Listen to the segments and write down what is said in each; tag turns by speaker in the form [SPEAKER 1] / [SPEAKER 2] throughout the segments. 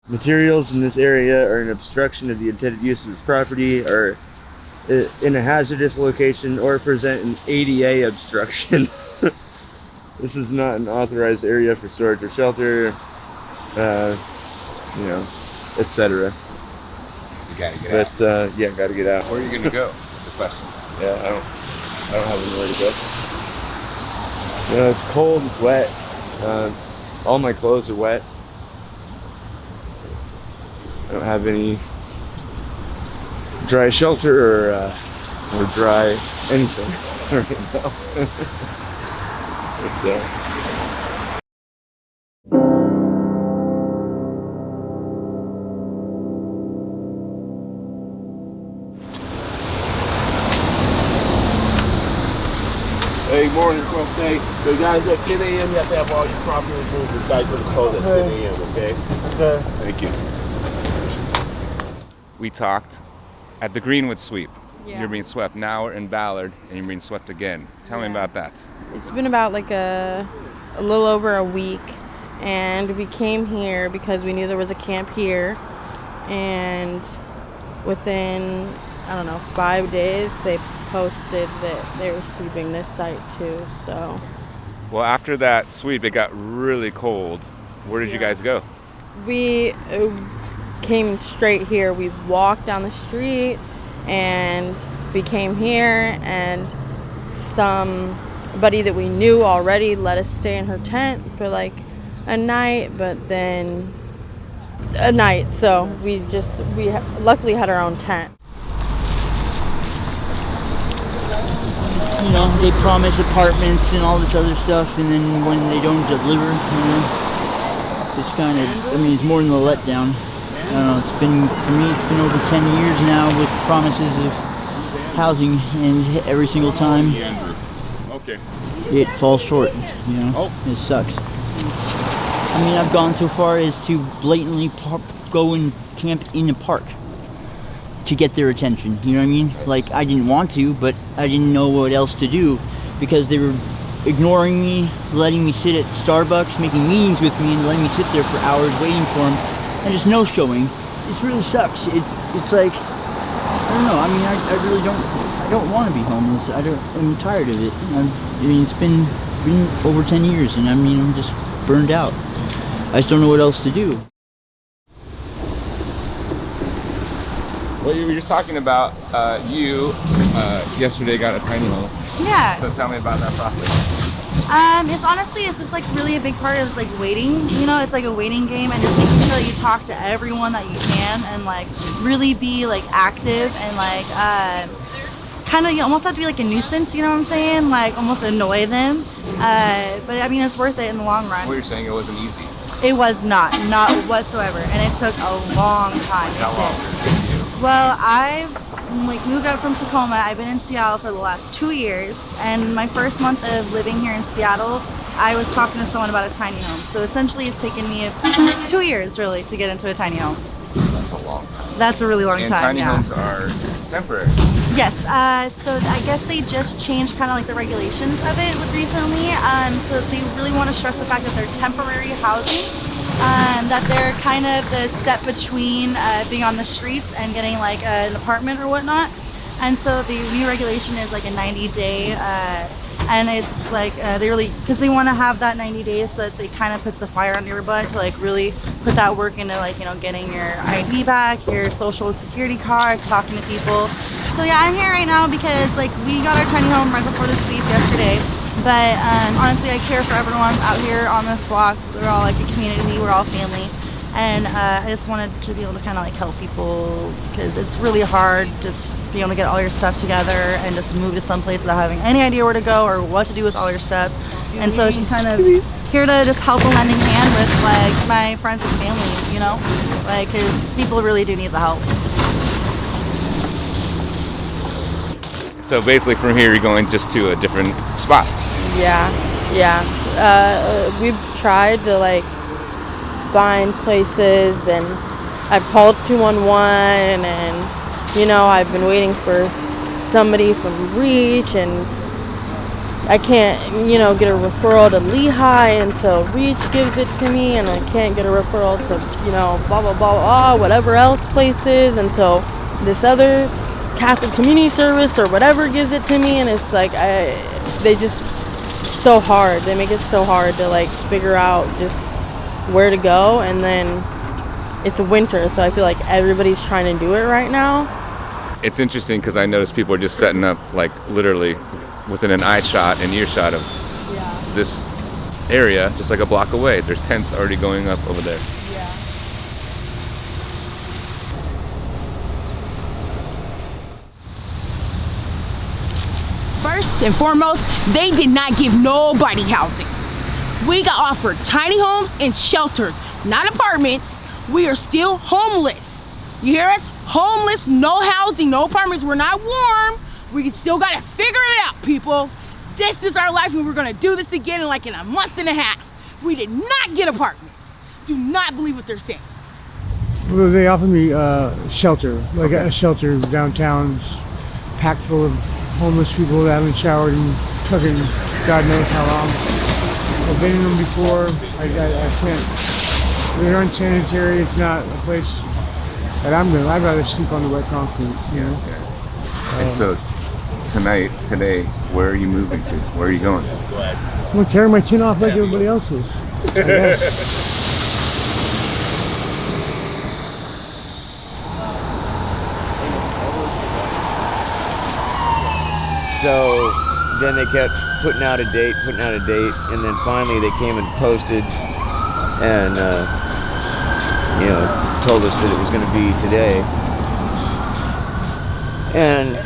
[SPEAKER 1] Materials in this area are an obstruction of the intended use of this property, or in a hazardous location, or present an ADA obstruction. This is not an authorized area for storage or shelter, etc.
[SPEAKER 2] You gotta get out.
[SPEAKER 1] But yeah, gotta get out.
[SPEAKER 2] Where are you gonna go? That's the question.
[SPEAKER 1] Yeah, I don't have anywhere to go. It's cold, it's wet. All my clothes are wet. I don't have any dry shelter or dry anything right now. It's
[SPEAKER 3] Hey, morning, 12th day. So guys, at 10 a.m. you have to have all your property removed. The guys will close at 10 a.m., okay?
[SPEAKER 1] okay.
[SPEAKER 3] Thank you.
[SPEAKER 2] We talked at the Greenwood sweep.
[SPEAKER 4] Yeah.
[SPEAKER 2] You're being swept. Now we're in Ballard, and you're being swept again. Tell me about that.
[SPEAKER 4] It's been about like a little over a week, and we came here because we knew there was a camp here, and within, 5 days, they posted that they were sweeping this site too, so.
[SPEAKER 2] Well, after that sweep, it got really cold. Where did you guys go?
[SPEAKER 4] We came straight here. We walked down the street, and we came here, and somebody that we knew already let us stay in her tent for like a night, so we luckily had our own tent.
[SPEAKER 5] They promise apartments and all this other stuff, and then when they don't deliver, it's kind of, it's more than a letdown. I don't know, it's been over 10 years now with promises of housing, and every single time it falls short, It sucks. I've gone so far as to blatantly go and camp in a park to get their attention, you know what I mean? Like, I didn't want to, but I didn't know what else to do because they were ignoring me, letting me sit at Starbucks, making meetings with me, and letting me sit there for hours waiting for them, and just no-showing. It really sucks. It's like, I don't know, I really don't want to be homeless. I'm tired of it. It's been over 10 years, and I'm just burned out. I just don't know what else to do.
[SPEAKER 2] Well, you were just talking about you yesterday got a tiny home.
[SPEAKER 6] Yeah.
[SPEAKER 2] So tell me about that process.
[SPEAKER 6] It's just like really a big part of like waiting, it's like a waiting game, and just making sure that you talk to everyone that you can, and like really be like active, and like kind of, you almost have to be like a nuisance, you know what I'm saying? Like almost annoy them. But it's worth it in the long run.
[SPEAKER 2] What you're saying, it wasn't easy.
[SPEAKER 6] It was not whatsoever, and it took a long time.
[SPEAKER 2] How long did it take you?
[SPEAKER 6] Well, I've moved out from Tacoma. I've been in Seattle for the last 2 years, and my first month of living here in Seattle, I was talking to someone about a tiny home. So essentially, it's taken me 2 years really to get into a tiny home.
[SPEAKER 2] That's a long time.
[SPEAKER 6] That's a really long
[SPEAKER 2] and
[SPEAKER 6] time.
[SPEAKER 2] Tiny
[SPEAKER 6] yeah.
[SPEAKER 2] homes are temporary.
[SPEAKER 6] Yes. So I guess they just changed kind of like the regulations of it recently. So they really want to stress the fact that they're temporary housing. That they're kind of the step between being on the streets and getting like an apartment or whatnot. And so the new regulation is like a 90-day, and it's like they really, because they want to have that 90 days so that they kind of puts the fire under your butt to like really put that work into like, getting your ID back, your social security card, talking to people. So yeah, I'm here right now because like we got our tiny home right before the sweep yesterday. But honestly, I care for everyone out here on this block. We're all like a community, we're all family. And I just wanted to be able to kind of like help people, because it's really hard just being able to get all your stuff together and just move to some place without having any idea where to go or what to do with all your stuff. And so it's just kind of here to just help a lending hand with like my friends and family, like, because people really do need the help.
[SPEAKER 2] So basically from here you're going just to a different spot.
[SPEAKER 4] Yeah. We've tried to like find places, and I've called 211, and I've been waiting for somebody from Reach, and I can't, get a referral to Lehigh until Reach gives it to me, and I can't get a referral to, blah, blah, blah, blah, whatever else places until this other Catholic Community Service or whatever gives it to me. And it's like, they just so hard. They make it so hard to like figure out just where to go. And then it's winter, so I feel like everybody's trying to do it right now.
[SPEAKER 2] It's interesting because I noticed people are just setting up like literally within an eye shot and earshot of this area, just like a block away. There's tents already going up over there.
[SPEAKER 7] First and foremost, they did not give nobody housing. We got offered tiny homes and shelters, not apartments. We are still homeless. You hear us? Homeless, no housing, no apartments. We're not warm. We still gotta figure it out, people. This is our life, and we're gonna do this again in a month and a half. We did not get apartments. Do not believe what they're saying.
[SPEAKER 8] Well, they offered me shelter, a shelter downtown, packed full of homeless people that haven't showered in fucking God knows how long. I've been in them before. I can't. They're unsanitary. It's not a place that I'd rather sleep on the wet concrete,
[SPEAKER 2] And so today, where are you moving to? Where are you going?
[SPEAKER 8] I'm gonna tear my chin off like everybody else is.
[SPEAKER 1] So then they kept putting out a date, and then finally they came and posted and, told us that it was going to be today. And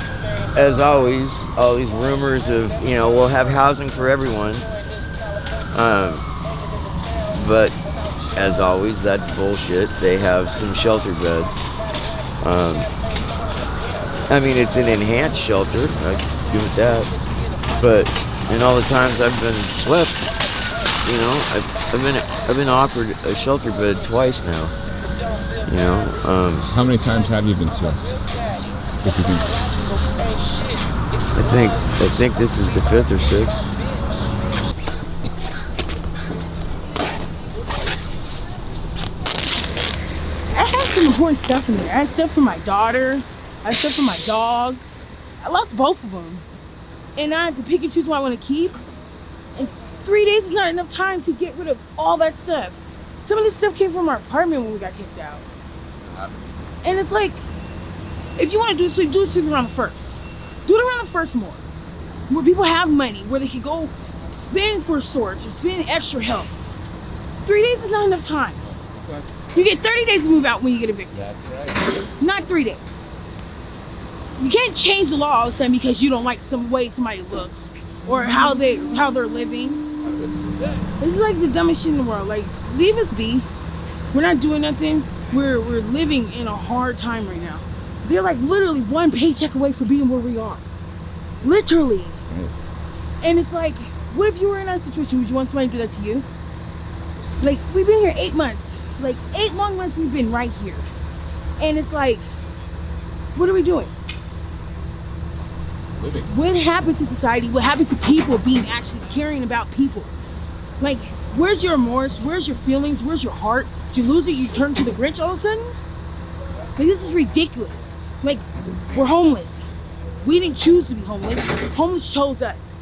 [SPEAKER 1] as always, all these rumors of, we'll have housing for everyone. But as always, that's bullshit. They have some shelter beds. It's an enhanced shelter. I give it that. But in all the times I've been swept, I've been offered a shelter bed twice now.
[SPEAKER 2] How many times have you been swept? If you think?
[SPEAKER 1] I think this is the 5th or 6th.
[SPEAKER 7] I have some important stuff in there. I have stuff for my daughter. I have stuff for my dog. I lost both of them. And I have to pick and choose what I want to keep. And 3 days is not enough time to get rid of all that stuff. Some of this stuff came from our apartment when we got kicked out. And it's like, if you want to do it sleep around the 1st. Do it around the 1st more. Where people have money, where they can go spend for storage or spend extra help. 3 days is not enough time. You get 30 days to move out when you get evicted.
[SPEAKER 2] That's right.
[SPEAKER 7] Not 3 days. You can't change the law all of a sudden because you don't like some way somebody looks or how they're living. This is like the dumbest shit in the world. Like, leave us be. We're not doing nothing. We're living in a hard time right now. They're like literally one paycheck away from being where we are. Literally. And it's like, what if you were in that situation? Would you want somebody to do that to you? Like, we've been here 8 months. Like 8 long months we've been right here. And it's like, what are we doing?
[SPEAKER 2] Living.
[SPEAKER 7] What happened to society? What happened to people being actually caring about people? Like, where's your remorse? Where's your feelings? Where's your heart? Did you lose it? You turn to the Grinch all of a sudden? Like, this is ridiculous. Like, we're homeless. We didn't choose to be homeless. Homeless chose us.